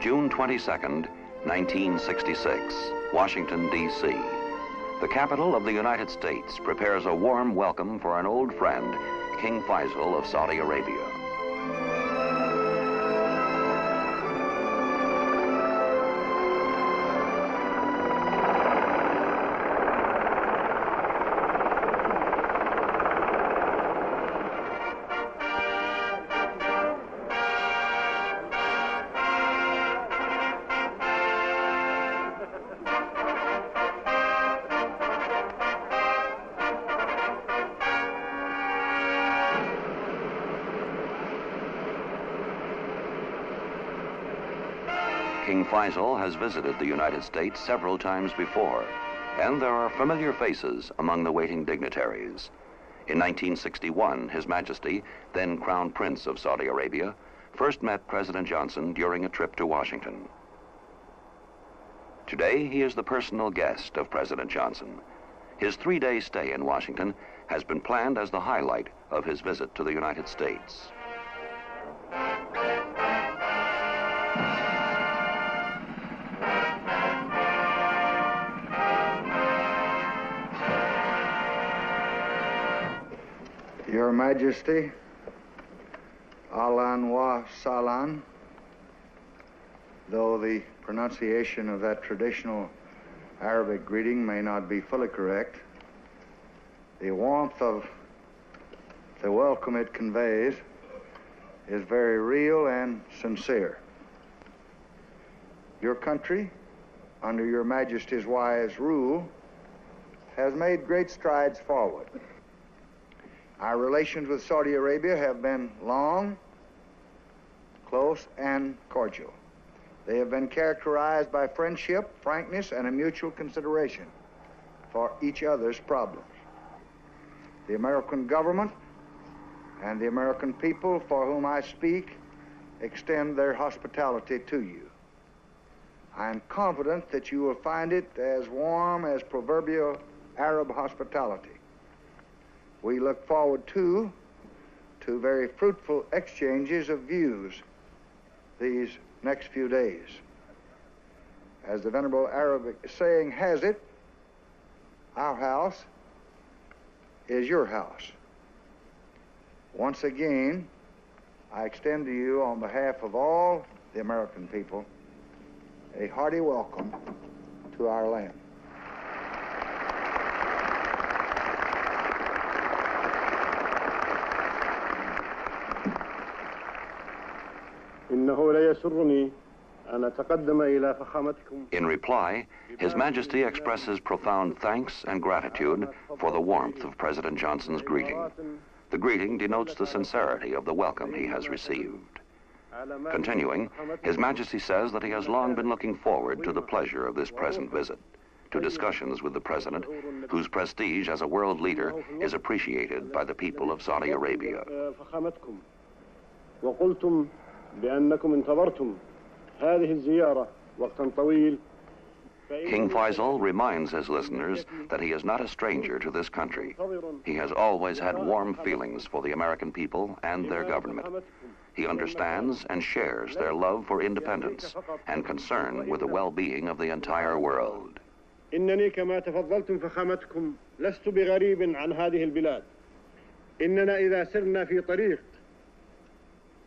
June 22nd, 1966, Washington, D.C. The capital of the United States prepares a warm welcome for an old friend, King Faisal of Saudi Arabia. King Faisal has visited the United States several times before, and there are familiar faces among the waiting dignitaries. In 1961, His Majesty, then Crown Prince of Saudi Arabia, first met President Johnson during a trip to Washington. Today, he is the personal guest of President Johnson. His three-day stay in Washington has been planned as the highlight of his visit to the United States. Your Majesty, Ahlan wa Sahlan, though the pronunciation of that traditional Arabic greeting may not be fully correct, the warmth of the welcome it conveys is very real and sincere. Your country, under Your Majesty's wise rule, has made great strides forward. Our relations with Saudi Arabia have been long, close, and cordial. They have been characterized by friendship, frankness, and a mutual consideration for each other's problems. The American government and the American people for whom I speak extend their hospitality to you. I am confident that you will find it as warm as proverbial Arab hospitality. We look forward, too, to very fruitful exchanges of views these next few days. As the venerable Arabic saying has it, our house is your house. Once again, I extend to you, on behalf of all the American people, a hearty welcome to our land. In reply, His Majesty expresses profound thanks and gratitude for the warmth of President Johnson's greeting. The greeting denotes the sincerity of the welcome he has received. Continuing, His Majesty says that he has long been looking forward to the pleasure of this present visit, to discussions with the President, whose prestige as a world leader is appreciated by the people of Saudi Arabia. بأنكم انتظرتم هذه الزيارة وقتا طويل. King Faisal reminds his listeners that he is not a stranger to this country. He has always had warm feelings for the American people and their government. He understands and shares their love for independence and concern with the well-being of the entire world. إنني كما تفضلتم فخامتكم لست بغريب عن هذه البلاد. إننا إذا سرنا في طريق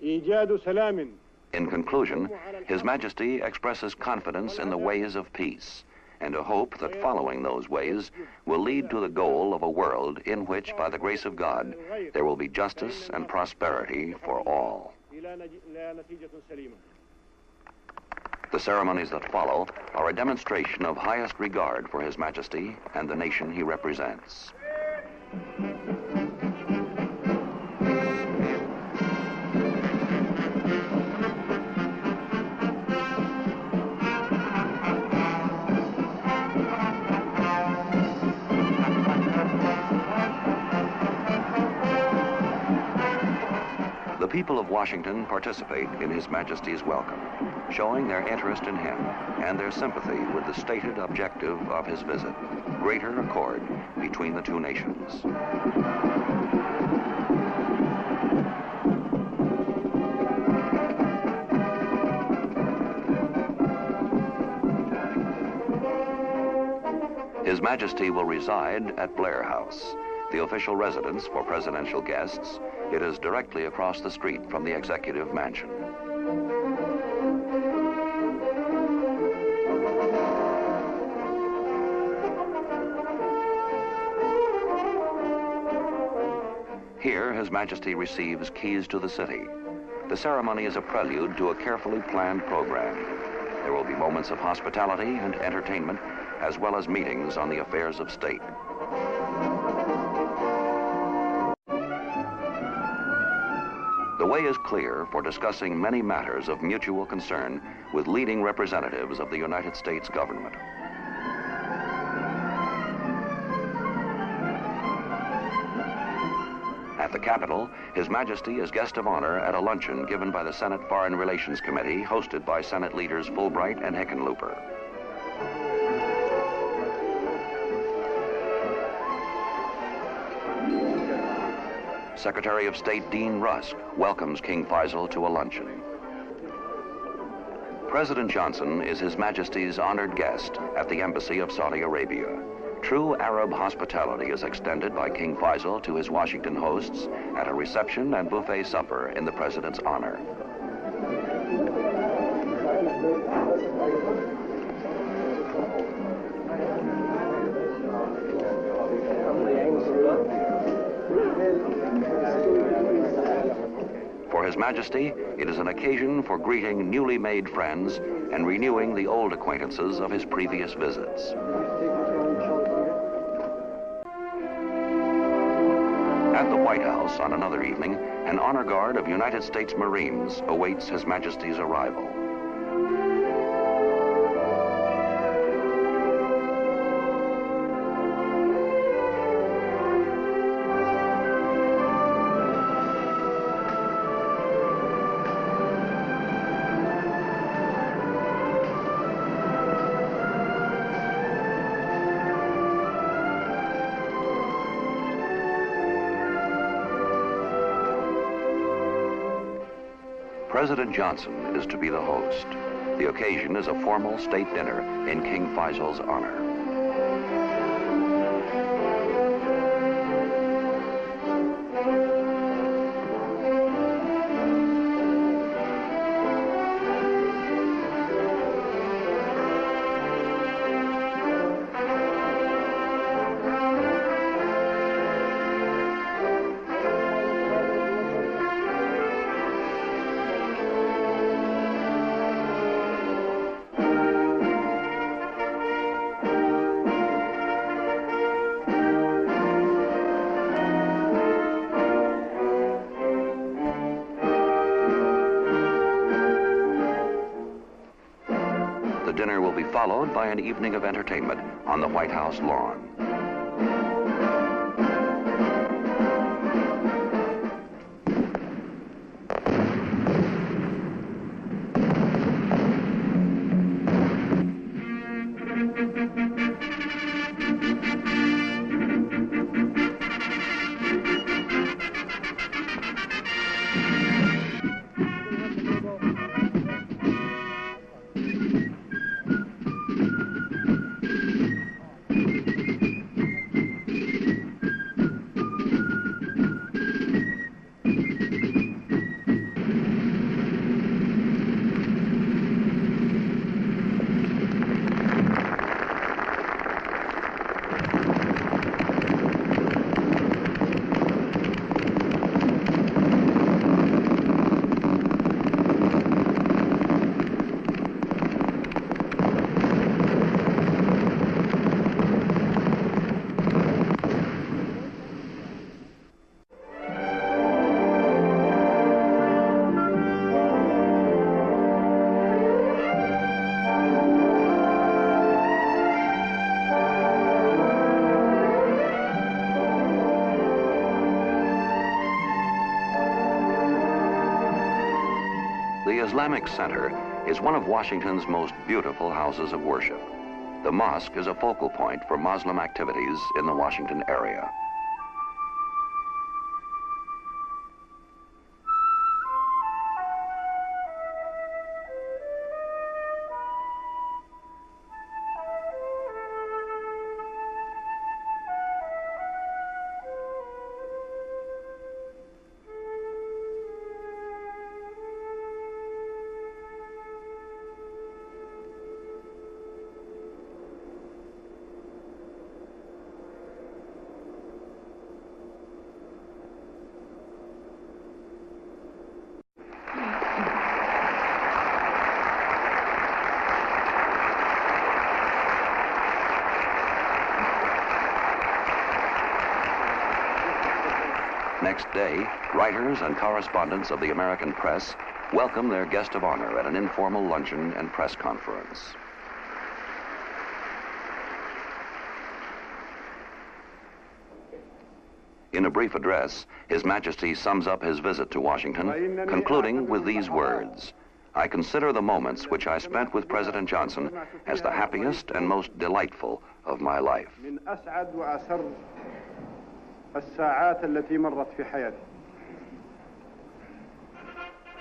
In conclusion, His Majesty expresses confidence in the ways of peace and a hope that following those ways will lead to the goal of a world in which, by the grace of God, there will be justice and prosperity for all. The ceremonies that follow are a demonstration of highest regard for His Majesty and the nation he represents. The people of Washington participate in His Majesty's welcome, showing their interest in him and their sympathy with the stated objective of his visit, greater accord between the two nations. His Majesty will reside at Blair House, the official residence for presidential guests. It is directly across the street from the Executive Mansion. Here, His Majesty receives keys to the city. The ceremony is a prelude to a carefully planned program. There will be moments of hospitality and entertainment, as well as meetings on the affairs of state. The way is clear for discussing many matters of mutual concern with leading representatives of the United States government. At the Capitol, His Majesty is guest of honor at a luncheon given by the Senate Foreign Relations Committee, hosted by Senate leaders Fulbright and Hickenlooper. Secretary of State Dean Rusk welcomes King Faisal to a luncheon. President Johnson is His Majesty's honored guest at the Embassy of Saudi Arabia. True Arab hospitality is extended by King Faisal to his Washington hosts at a reception and buffet supper in the President's honor. For His Majesty, it is an occasion for greeting newly made friends and renewing the old acquaintances of his previous visits. At the White House on another evening, an honor guard of United States Marines awaits His Majesty's arrival. President Johnson is to be the host. The occasion is a formal state dinner in King Faisal's honor. The dinner will be followed by an evening of entertainment on the White House lawn. The Islamic Center is one of Washington's most beautiful houses of worship. The mosque is a focal point for Muslim activities in the Washington area. next day, writers and correspondents of the American press welcome their guest of honor at an informal luncheon and press conference. In a brief address, His Majesty sums up his visit to Washington, concluding with these words: "I consider the moments which I spent with President Johnson as the happiest and most delightful of my life." من أسعد وأسر الساعات التي مرت في حياتي.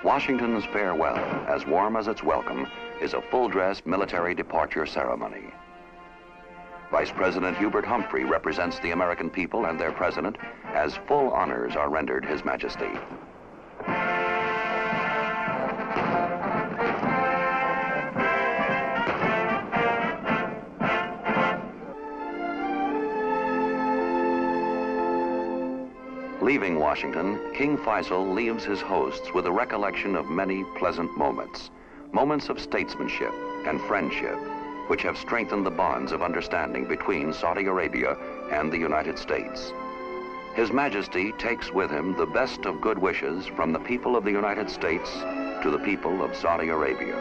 Washington's farewell, as warm as its welcome, is a full-dress military departure ceremony. Vice President Hubert Humphrey represents the American people and their president as full honors are rendered His Majesty. Leaving Washington, King Faisal leaves his hosts with a recollection of many pleasant moments, moments of statesmanship and friendship, which have strengthened the bonds of understanding between Saudi Arabia and the United States. His Majesty takes with him the best of good wishes from the people of the United States to the people of Saudi Arabia.